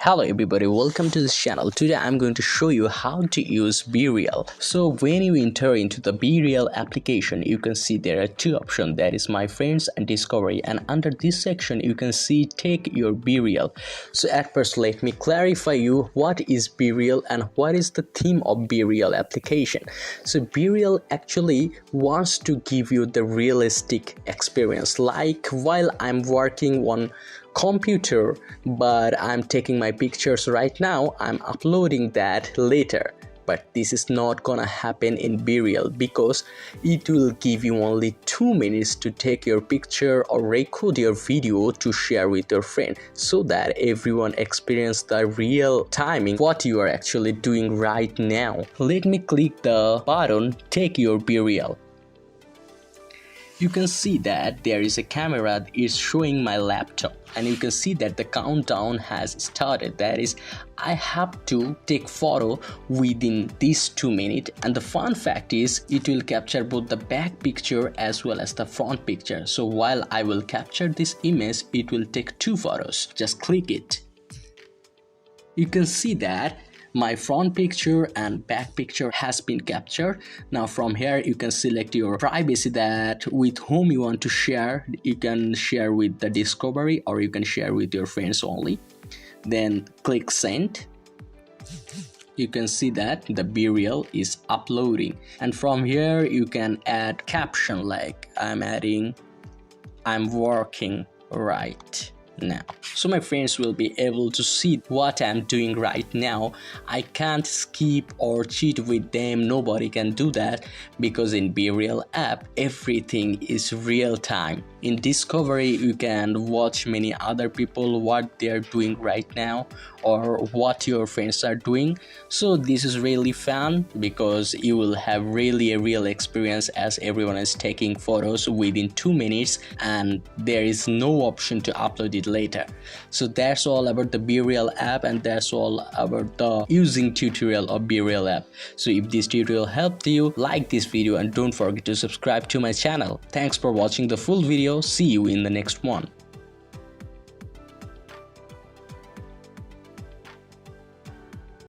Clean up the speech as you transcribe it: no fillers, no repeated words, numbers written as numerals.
Hello everybody, welcome to this channel. Today I'm going to show you how to use BeReal. So when you enter into the BeReal application, you can see there are two options, that is my friends and discovery, and under this section you can see take your BeReal. So at first let me clarify you what is BeReal and what is the theme of BeReal application. So BeReal actually wants to give you the realistic experience, like while I'm working on computer but I'm taking my pictures right now, I'm uploading that later. But this is not gonna happen in BeReal because it will give you only 2 minutes to take your picture or record your video to share with your friend, so that everyone experience the real timing what you are actually doing right now. Let me click the button take your BeReal. You can see that there is a camera that is showing my laptop, and you can see that the countdown has started. That is, I have to take photo within these 2 minutes, and the fun fact is it will capture both the back picture as well as the front picture. So while I will capture this image, it will take 2 photos. Just click it. You can see that my front picture and back picture has been captured. Now from here you can select your privacy, that with whom you want to share. You can share with the discovery or you can share with your friends only. Then click send. You can see that the BeReal is uploading, and from here you can add caption like I'm working right now, so my friends will be able to see what I'm doing right now. I can't skip or cheat with them, nobody can do that, because in BeReal app everything is real time. In discovery you can watch many other people what they are doing right now or what your friends are doing. So this is really fun because you will have really a real experience, as everyone is taking photos within 2 minutes and there is no option to upload it later. So that's all about the BeReal app, and that's all about the using tutorial of BeReal app. So if this tutorial helped you, like this video and don't forget to subscribe to my channel. Thanks for watching the full video. See you in the next one.